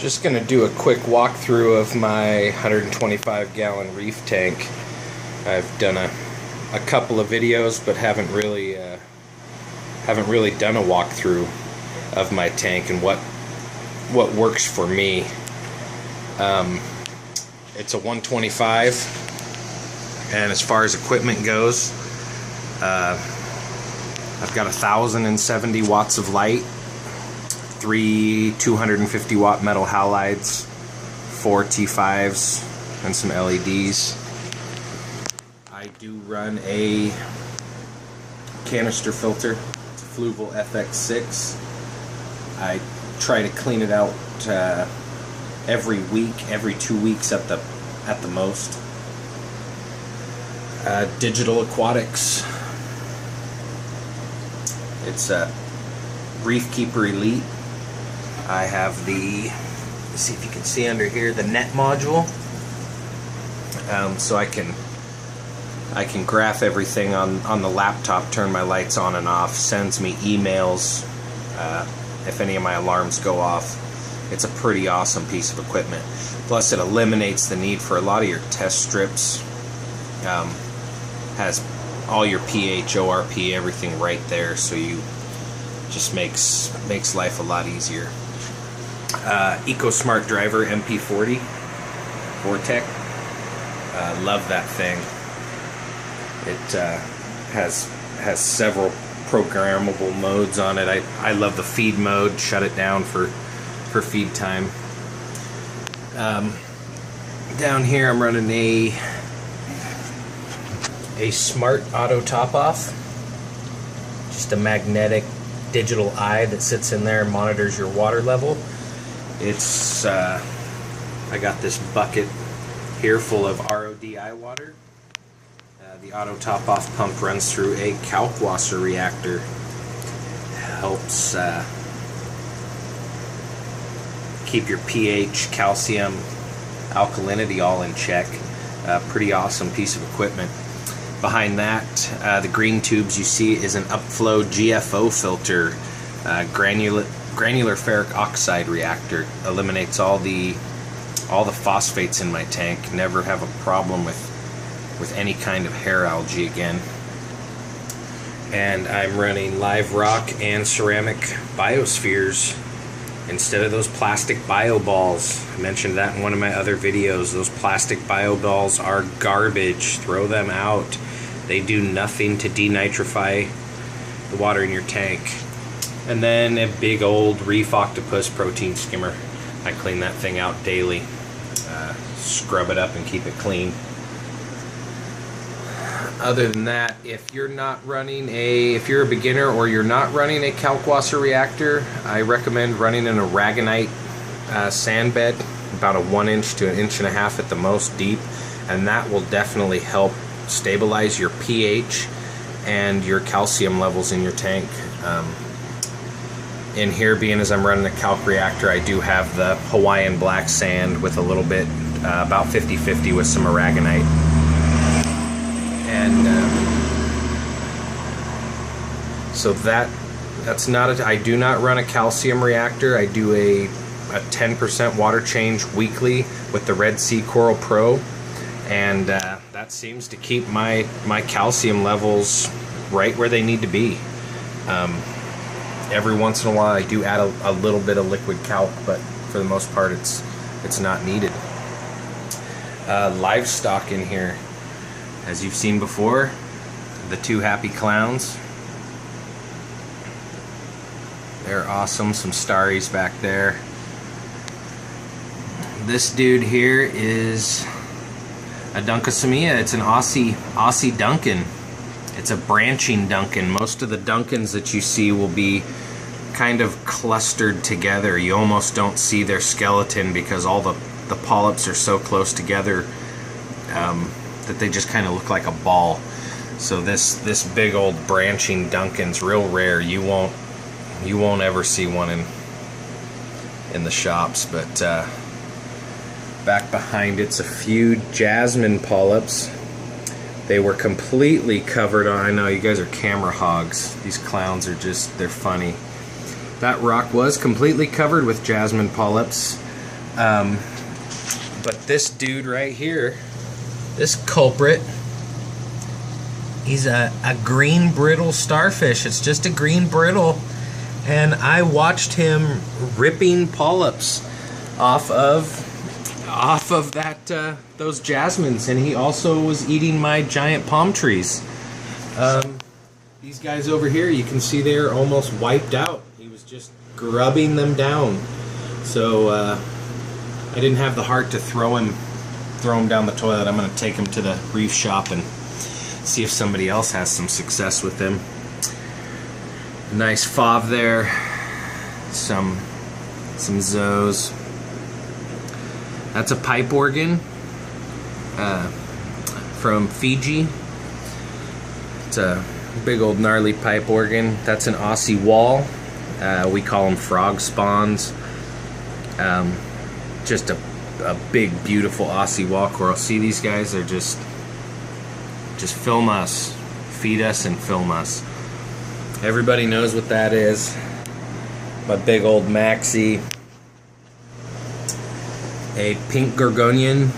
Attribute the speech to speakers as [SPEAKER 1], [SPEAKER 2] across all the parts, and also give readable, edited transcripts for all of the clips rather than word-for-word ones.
[SPEAKER 1] Just going to do a quick walkthrough of my 125 gallon Reef tank. I've done a couple of videos, but haven't really done a walkthrough of my tank and what works for me. It's a 125, and as far as equipment goes, I've got 1,070 watts of light, 3 250 watt metal halides, 4 T5s, and some LEDs. I do run a canister filter. It's a Fluval FX6. I try to clean it out every week, every 2 weeks at the most. Digital Aquatics. It's a Reef Keeper Elite. I have the, let's see if you can see under here, the net module. So I can graph everything on the laptop, turn my lights on and off, sends me emails if any of my alarms go off. It's a pretty awesome piece of equipment. Plus it eliminates the need for a lot of your test strips. Has all your pH, ORP, everything right there, so you just makes life a lot easier. EcoSmart Driver MP40 Vortec. Love that thing. It has several programmable modes on it. I love the feed mode. Shut it down for feed time. Down here I'm running a smart auto top off. Just a magnetic digital eye that sits in there and monitors your water level. It's I got this bucket here full of RODI water. The auto top off pump runs through a Kalkwasser reactor. Helps keep your pH, calcium, alkalinity all in check. Pretty awesome piece of equipment. Behind that, the green tubes you see is an upflow GFO filter, granular ferric oxide reactor. Eliminates all the phosphates in my tank. Never have a problem with any kind of hair algae again. And I'm running live rock and ceramic biospheres instead of those plastic bio balls. I mentioned that in one of my other videos. Those plastic bio balls are garbage. Throw them out. They do nothing to denitrify the water in your tank. And then a big old Reef Octopus protein skimmer. I clean that thing out daily. Scrub it up and keep it clean. Other than that, if you're a beginner or you're not running a Kalkwasser reactor, I recommend running an aragonite sand bed, about a 1 inch to 1.5 inches at the most deep, and that will definitely help stabilize your pH and your calcium levels in your tank. In here, being as I'm running a calc reactor, I do have the Hawaiian black sand with a little bit, about 50-50 with some aragonite. And so that's not I do not run a calcium reactor. I do a 10% water change weekly with the Red Sea Coral Pro, and that seems to keep my calcium levels right where they need to be. Every once in a while I do add a little bit of liquid calc, but for the most part it's not needed. Livestock in here, as you've seen before, the two happy clowns. They're awesome. Some starries back there. This dude here is a Duncasamia. It's an Aussie Duncan. It's a branching Duncan. Most of the Duncans that you see will be kind of clustered together. You almost don't see their skeleton because all the polyps are so close together that they just kind of look like a ball. So this big old branching Duncan's real rare. You won't ever see one in the shops. But back behind it's a few jasmine polyps. They were completely covered on. I know you guys are camera hogs. These clowns are they're funny. That rock was completely covered with jasmine polyps. But this dude right here, this culprit, he's a green brittle starfish. It's just a green brittle, and I watched him ripping polyps off of that those jasmines, and he also was eating my giant palm trees. These guys over here, you can see they're almost wiped out. He was just grubbing them down. So I didn't have the heart to throw him down the toilet. I'm going to take him to the reef shop and see if somebody else has some success with him. Nice fauve there. Some zoes. That's a pipe organ from Fiji. It's a big old gnarly pipe organ. That's an Aussie wall. We call them frog spawns. Just a big, beautiful Aussie wall coral. See these guys? They're just film us, feed us, and film us. Everybody knows what that is. My big old maxi. A pink gorgonian.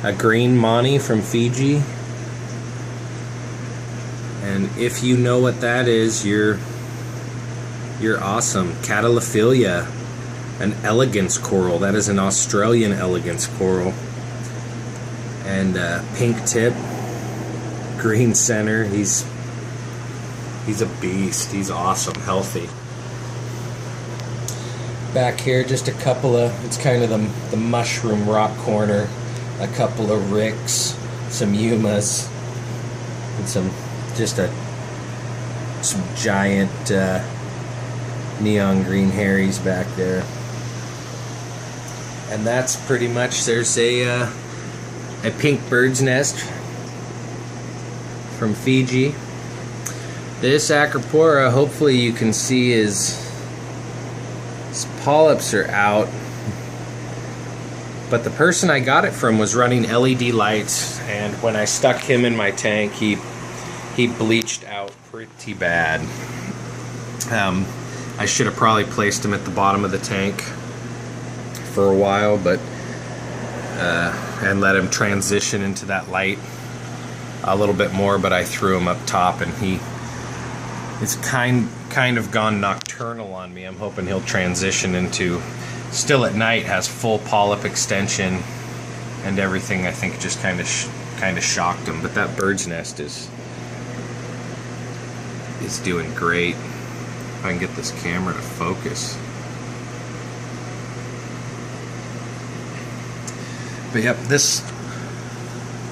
[SPEAKER 1] A green mani from Fiji. And if you know what that is, you're awesome. Catallophilia, an elegance coral. That is an Australian elegance coral. And pink tip, green center. He's a beast. He's awesome, healthy. Back here, just a couple of, it's kind of the mushroom rock corner. A couple of ricks, some yumas, and some giant neon green Harrys back there. And that's pretty much, there's a pink bird's nest from Fiji. This Acropora, hopefully you can see his polyps are out. But the person I got it from was running LED lights, and when I stuck him in my tank, he bleached out pretty bad. I should have probably placed him at the bottom of the tank for a while, but and let him transition into that light a little bit more. But I threw him up top, and it's kind of gone nocturnal on me. I'm hoping he'll transition into. Still at night, has full polyp extension and everything. I think just kind of shocked him. But that bird's nest is doing great. If I can get this camera to focus. But yep, this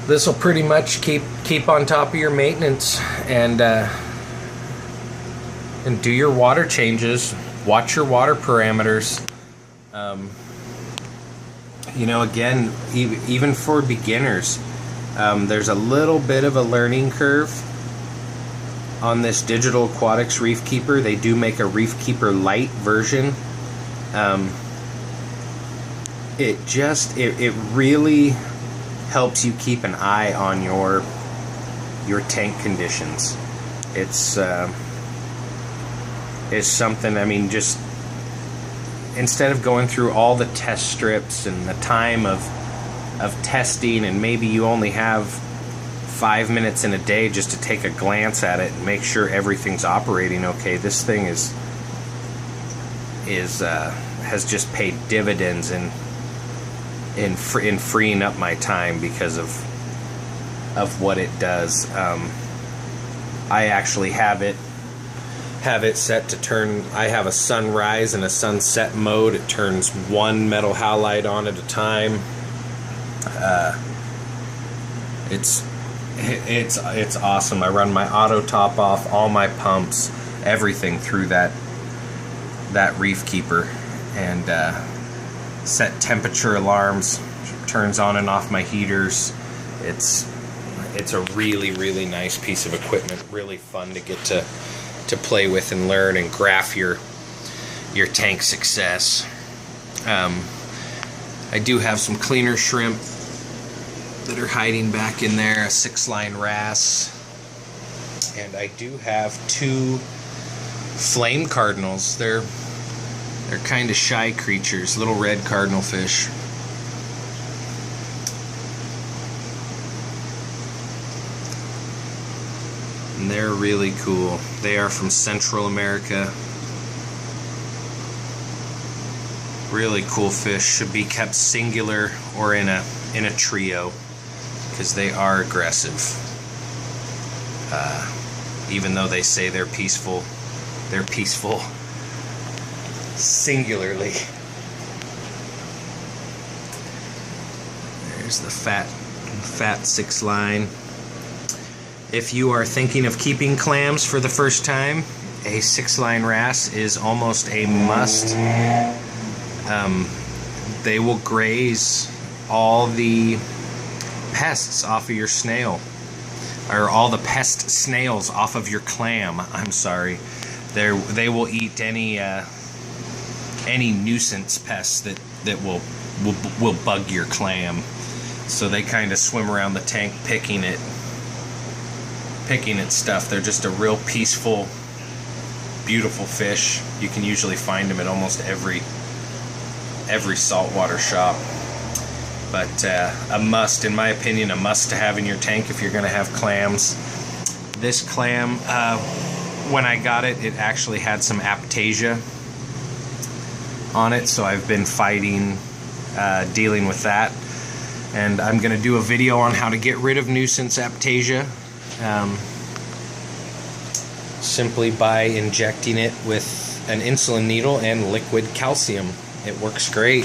[SPEAKER 1] will pretty much keep on top of your maintenance and do your water changes. Watch your water parameters. You know, again, even for beginners, there's a little bit of a learning curve on this Digital Aquatics Reef Keeper. They do make a Reef Keeper Lite version. It really helps you keep an eye on your tank conditions. It's something, I mean, just instead of going through all the test strips and the time of testing, and maybe you only have 5 minutes in a day just to take a glance at it and make sure everything's operating okay. This thing has just paid dividends in freeing up my time because of what it does. I actually have it set to turn. I have a sunrise and a sunset mode. It turns one metal halide on at a time. It's awesome. I run my auto top off, all my pumps, everything through that Reef Keeper, and set temperature alarms, turns on and off my heaters. It's a really, really nice piece of equipment. Really fun to get to play with and learn and graph your tank success. I do have some cleaner shrimp that are hiding back in there, a 6-line wrasse, and I do have 2 flame cardinals. They're They're kind of shy creatures, little red cardinal fish. And they're really cool. They are from Central America. Really cool fish. Should be kept singular or in a trio, because they are aggressive. Even though they say they're peaceful singularly. There's the fat 6-line. If you are thinking of keeping clams for the first time, a 6-line wrasse is almost a must. They will graze all the pests off of your snail, or all the pest snails off of your clam. I'm sorry. They will eat any nuisance pests that will bug your clam. So they kind of swim around the tank picking at stuff. They're just a real peaceful, beautiful fish. You can usually find them at almost every saltwater shop. But a must, in my opinion, a must to have in your tank if you're going to have clams. This clam, when I got it, it actually had some aptasia on it, so I've been fighting, dealing with that. And I'm going to do a video on how to get rid of nuisance aptasia, simply by injecting it with an insulin needle and liquid calcium. It works great.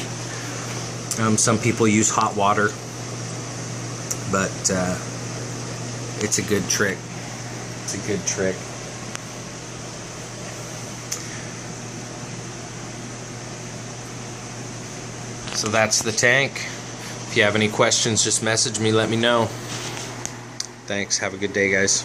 [SPEAKER 1] Some people use hot water, but it's a good trick. It's a good trick. So that's the tank. If you have any questions, just message me, let me know. Thanks. Have a good day, guys.